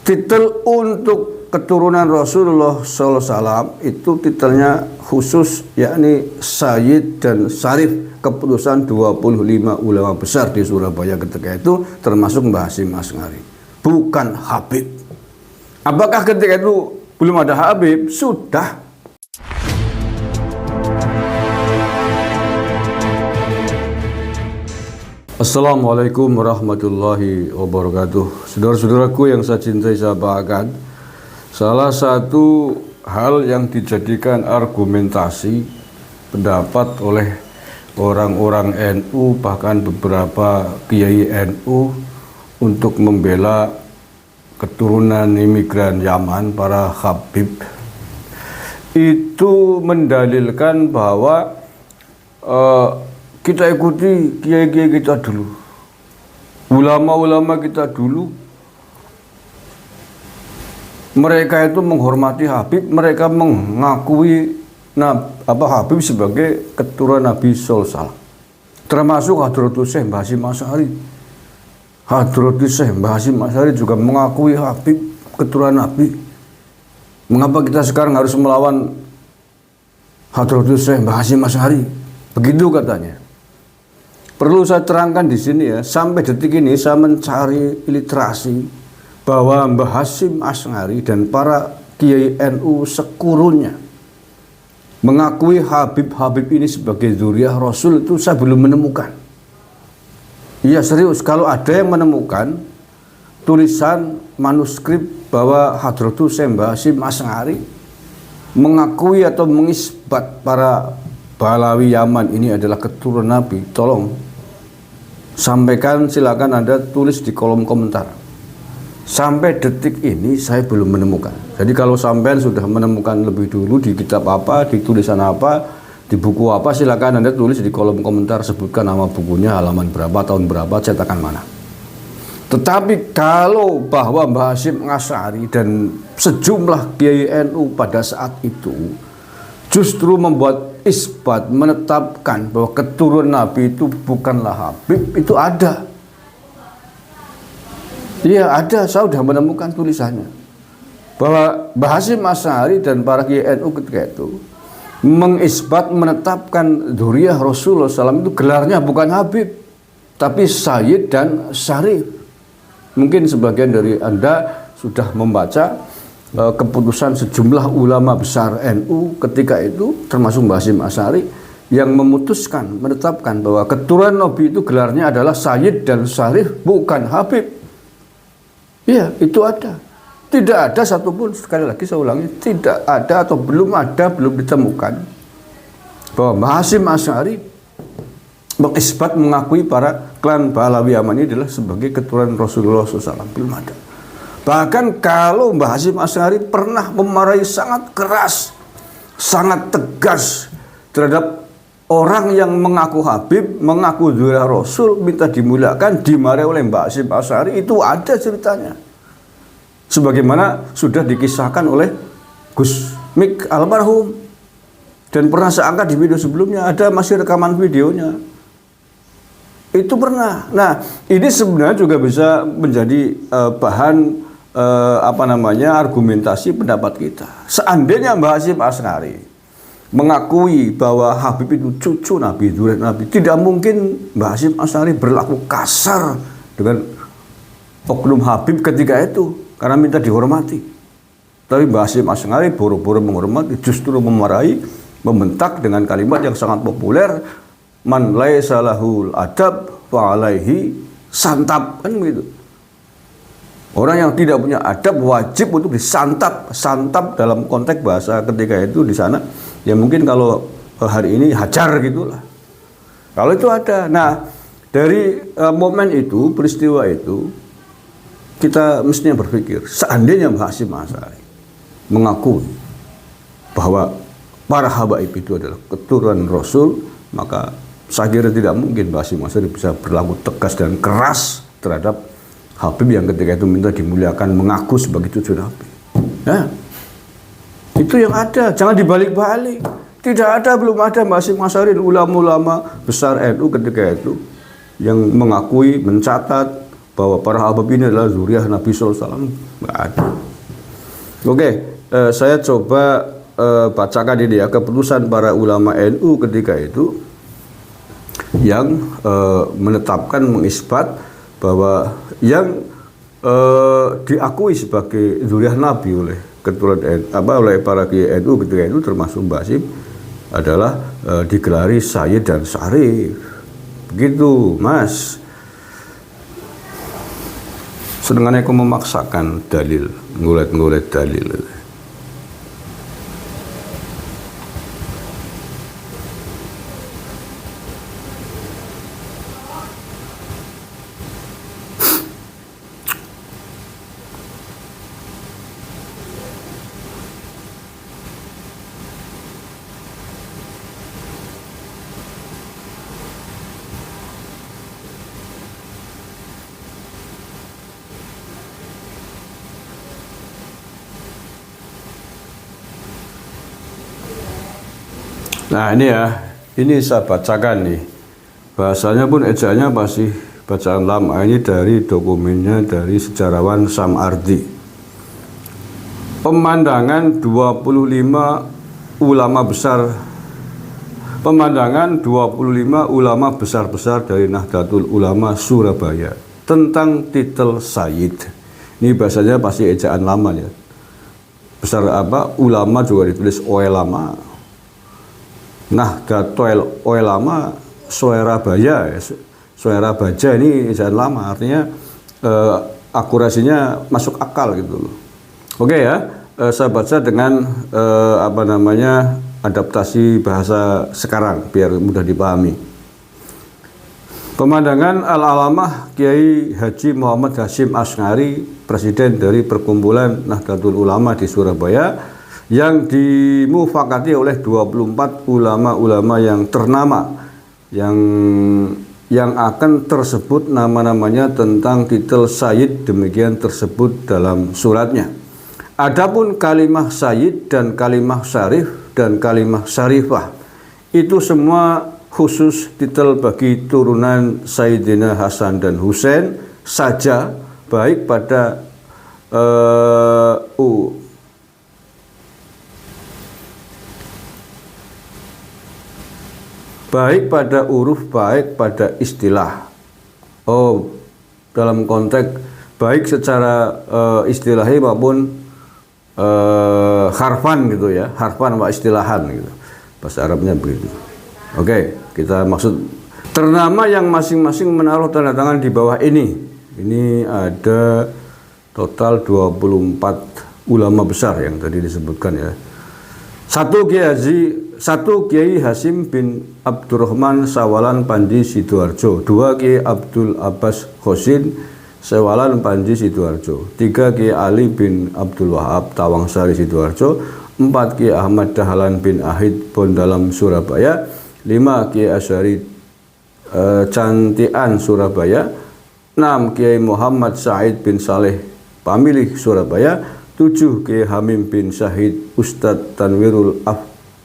titel untuk keturunan Rasulullah SAW itu titelnya khusus, yakni Sayyid dan Syarif, keputusan 25 ulama besar di Surabaya ketika itu, termasuk Mbah Hasyim Asy'ari, bukan Habib. Apakah ketika itu belum ada Habib? Sudah. Assalamualaikum warahmatullahi wabarakatuh. Saudara-saudaraku yang saya cintai, saya banggakan, salah satu hal yang dijadikan argumentasi pendapat oleh orang-orang NU, bahkan beberapa kiai NU, untuk membela keturunan imigran Yaman, para Habib, itu mendalilkan bahwa kita ikuti kiai-kiai kita dulu, ulama-ulama kita dulu. Mereka itu menghormati Habib, mereka mengakui Habib sebagai keturunan Nabi Sallallahu Alaihi Wasallam. Termasuk Hadratus Syekh Mbah Hasyim Asy'ari. Hadratus Syekh Mbah Hasyim Asy'ari juga mengakui Habib keturunan Nabi. Mengapa kita sekarang harus melawan Hadratus Syekh Mbah Hasyim Asy'ari? Begitu katanya. Perlu saya terangkan di sini ya, sampai detik ini saya mencari literasi bahwa Mbah Hasyim Asy'ari dan para kiai NU sekurunnya mengakui Habib ini sebagai dzurriyyah Rasul, itu saya belum menemukan. Iya serius, kalau ada yang menemukan tulisan manuskrip bahwa Hadratus Syekh Mbah Hasyim Asy'ari mengakui atau mengisbat para Balawi Yaman ini adalah keturunan Nabi, tolong sampaikan, silakan Anda tulis di kolom komentar. Sampai detik ini saya belum menemukan. Jadi kalau sampean sudah menemukan lebih dulu di kitab apa, di tulisan apa, di buku apa, silakan Anda tulis di kolom komentar, sebutkan nama bukunya, halaman berapa, tahun berapa, cetakan mana. Tetapi kalau bahwa Mbah Hasyim Asy'ari dan sejumlah kiai NU pada saat itu justru membuat isbat, menetapkan bahwa keturunan Nabi itu bukanlah Habib, itu ada. Iya ada, saya sudah menemukan tulisannya. Bahwa Mbah Hasyim Asy'ari dan para kiai NU ketika itu mengisbat, menetapkan dzurriyyah Rasulullah SAW itu gelarnya bukan Habib, tapi Sayyid dan Syarif. Mungkin sebagian dari Anda sudah membaca keputusan sejumlah ulama besar NU ketika itu, termasuk Mbah Hasyim Asy'ari, yang memutuskan, menetapkan bahwa keturunan Nabi itu gelarnya adalah Sayyid dan Syarif, bukan Habib. Iya, itu ada. Tidak ada satupun, sekali lagi saya ulangi, tidak ada atau belum ada, belum ditemukan bahwa Mbah Hasyim Asy'ari mengisbat, mengakui para klan Balawi Yaman ini adalah sebagai keturunan Rasulullah SAW. Belum ada. Bahkan kalau Mbah Hasyim Asy'ari pernah memarahi sangat keras, sangat tegas terhadap orang yang mengaku Habib, mengaku dzurriyyah Rasul, minta dimuliakan, dimarahi oleh Mbah Hasyim Asy'ari, itu ada ceritanya. Sebagaimana sudah dikisahkan oleh Gus Mik almarhum. Dan pernah saya angkat di video sebelumnya, ada masih rekaman videonya. Itu pernah. Nah, ini sebenarnya juga bisa menjadi bahan argumentasi pendapat kita. Seandainya Mbah Hasyim Asy'ari mengakui bahwa Habib itu cucu Nabi, dzurriyyah Nabi, tidak mungkin Mbah Hasyim Asy'ari berlaku kasar dengan oknum Habib ketika itu karena minta dihormati. Tapi Mbah Hasyim Asy'ari boro-boro menghormati, justru memarahi, membentak dengan kalimat yang sangat populer, man laisa lahul adab fa alaihi santap, kan begitu. Orang yang tidak punya adab wajib untuk disantap. Santap dalam konteks bahasa ketika itu di sana, ya mungkin kalau hari ini hajar gitulah. Kalau itu ada. Nah, dari momen itu, peristiwa itu, kita mestinya berpikir, seandainya Mbah Hasyim Asy'ari mengakui bahwa para habaib itu adalah keturunan Rasul, maka saya kira tidak mungkin Mbah Hasyim Asy'ari bisa berlaku tegas dan keras terhadap Habib yang ketika itu minta dimuliakan, mengaku sebagai cucu Nabi. Nah, itu yang ada, jangan dibalik-balik. Tidak ada, belum ada Mbah Hasyim Asy'ari, ulama-ulama besar NU ketika itu yang mengakui, mencatat bahwa para habib ini adalah zuriat Nabi SAW. Nggak ada. Oke, saya coba bacakan ini ya, keputusan para ulama NU ketika itu yang menetapkan, mengisbat bahwa yang diakui sebagai zuriat Nabi oleh keturunan oleh para kiai NU ketika itu termasuk Mbah Hasyim adalah digelari Sayyid dan Syarif. Begitu, Mas. Sedangkan aku memaksakan dalil, ngulet-ngulet dalil. Nah ini ya, ini saya bacakan nih. Bahasanya pun ejaannya masih bacaan lama. Ini dari dokumennya dari sejarawan Samardi. Pemandangan 25 ulama besar. Pemandangan 25 ulama besar-besar dari Nahdlatul Ulama Surabaya tentang titel Sayyid. Ini bahasanya pasti ejaan lama ya. Besar apa? Ulama juga ditulis ulama. Nahdlatul Ulama Surabaya, Surabaya ini ejaan lama, artinya akurasinya masuk akal gitu loh. Oke ya, saya baca dengan adaptasi bahasa sekarang biar mudah dipahami. Pemandangan Al-Alamah Kiai Haji Muhammad Hasyim Asy'ari, presiden dari Perkumpulan Nahdlatul Ulama di Surabaya, yang dimufakati oleh 24 ulama-ulama yang ternama yang akan tersebut nama-namanya tentang titel Sayyid, demikian tersebut dalam suratnya. Adapun kalimah Sayyid dan kalimah Syarif dan kalimah Syarifah itu semua khusus titel bagi turunan Sayyidina Hasan dan Husain saja, baik pada baik pada huruf, baik pada istilah. Dalam konteks baik secara istilahi maupun harfan gitu ya, harfan sama istilahan gitu. Bahasa Arabnya begitu. Oke, kita maksud ternama yang masing-masing menaruh tanda tangan di bawah ini. Ini ada total 24 ulama besar yang tadi disebutkan ya. Satu Kiai Hasyim bin Abdurrahman Sawalan Panji Sidoarjo, 2 Kiai Abdul Abbas Khosin Sawalan Panji Sidoarjo, 3 Kiai Ali bin Abdul Wahab Tawangsari Sidoarjo, 4 Kiai Ahmad Dahlan bin Ahid Bondalam Surabaya, 5 Kiai Asy'ari Cantian Surabaya, 6 Kiai Muhammad Said bin Saleh Pamilih Surabaya, 7 Kiai Hamim bin Syahid Ustadz Tanwirul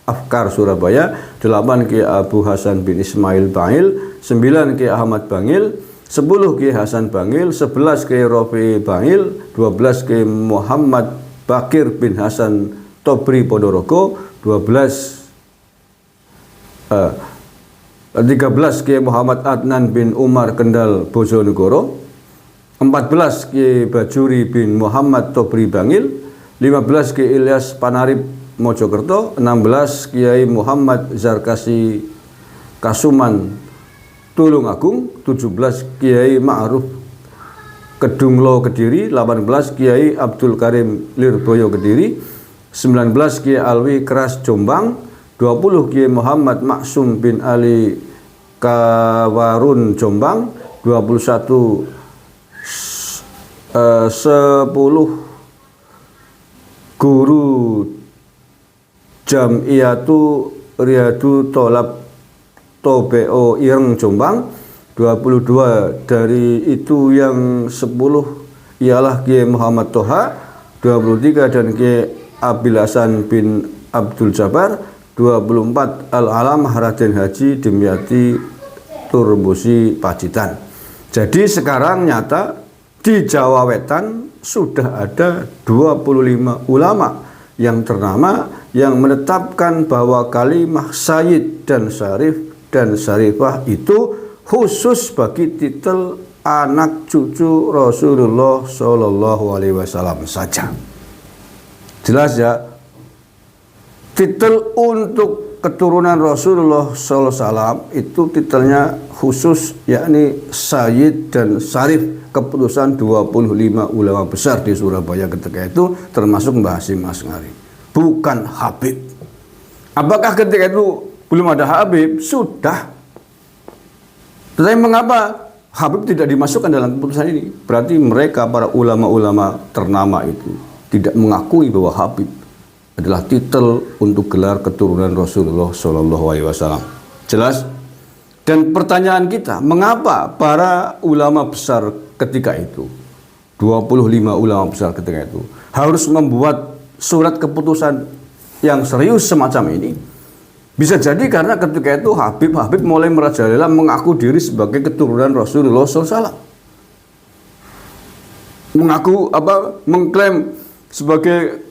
Afkar Surabaya, 8 Kiai Abu Hasan bin Ismail Bangil, 9 Kiai Ahmad Bangil, 10 Kiai Hasan Bangil, 11 Kiai Rofi Bangil, 12 Kiai Muhammad Bakir bin Hasan Tobri Ponorogo, 13 Kiai Muhammad Adnan bin Umar Kendal Bojonegoro, 14 Kiai Bajuri bin Muhammad Tobri Bangil, 15 Kiai Ilyas Panarip Mojokerto, 16 Kiai Muhammad Zarkasi Kasuman Tulungagung, 17 Kiai Ma'ruf Kedunglo Kediri, 18 Kiai Abdul Karim Lirboyo Kediri, 19 Kiai Alwi Keras Jombang, 20 Kiai Muhammad Maksum bin Ali Kawarun Jombang, 21 10 Guru Jam'iyatu Riyadu Tolab Tobeo Ireng Jombang, 22 dari itu yang 10 ialah Kiai Muhammad Toha, 23 dan Kiai Abil Hasan bin Abdul Jabbar, 24 Al-Alamah Raden Haji Dimyati Turbusi Pacitan. Jadi sekarang nyata Di Jawa Wetan sudah ada 25 ulama yang ternama yang menetapkan bahwa kalimah sayyid dan syarif dan syarifah itu khusus bagi titel anak cucu Rasulullah Shallallahu Alaihi Wasallam saja. Jelas ya, titel untuk keturunan Rasulullah Sallallahu Alaihi Wasallam itu titelnya khusus, yakni Sayyid dan Syarif, keputusan 25 ulama besar di Surabaya ketika itu, termasuk Mbah Hasyim Asy'ari, bukan Habib. Apakah ketika itu belum ada Habib? Sudah. Tetapi mengapa Habib tidak dimasukkan dalam keputusan ini? Berarti mereka, para ulama-ulama ternama itu, tidak mengakui bahwa Habib adalah titel untuk gelar keturunan Rasulullah Shallallahu Alaihi Wasallam. Jelas? Dan pertanyaan kita, mengapa para ulama besar ketika itu, 25 ulama besar ketika itu, harus membuat surat keputusan yang serius semacam ini? Bisa jadi karena ketika itu Habib mulai merajalela mengaku diri sebagai keturunan Rasulullah SAW. Mengklaim sebagai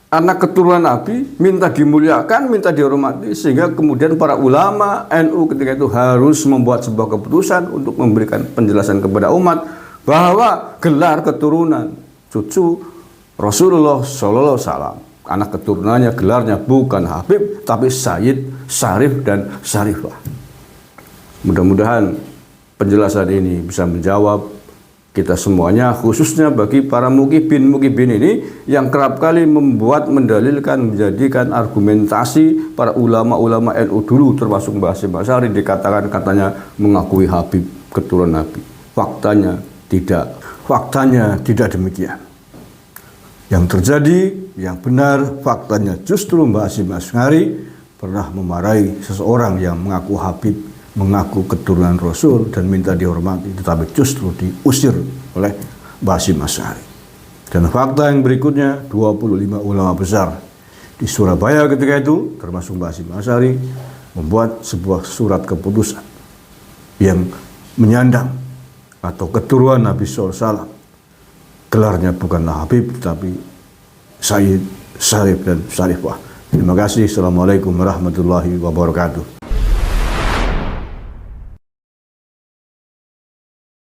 anak keturunan Nabi, minta dimuliakan, minta dihormati, sehingga kemudian para ulama NU ketika itu harus membuat sebuah keputusan untuk memberikan penjelasan kepada umat bahwa gelar keturunan cucu Rasulullah Sallallahu Alaihi Wasallam, anak keturunannya, gelarnya bukan Habib tapi Sayyid, Syarif dan Syarifah. Mudah-mudahan penjelasan ini bisa menjawab kita semuanya, khususnya bagi para mukibin ini yang kerap kali mendalilkan, menjadikan argumentasi para ulama-ulama NU dulu, termasuk Mbah Hasyim Asy'ari, dikatakan katanya mengakui Habib keturunan Nabi. Faktanya tidak demikian. Yang terjadi, yang benar, faktanya justru Mbah Hasyim Asy'ari pernah memarahi seseorang yang mengaku Habib, mengaku keturunan Rasul dan minta dihormati, tetapi justru diusir oleh Mbah Hasyim Asy'ari. Dan fakta yang berikutnya, 25 ulama besar di Surabaya ketika itu, termasuk Mbah Hasyim Asy'ari, membuat sebuah surat keputusan yang menyandang atau keturunan Nabi SAW. Gelarnya bukanlah Habib, tetapi Sayyid, Syarif dan Syarifah. Terima kasih. Assalamualaikum warahmatullahi wabarakatuh.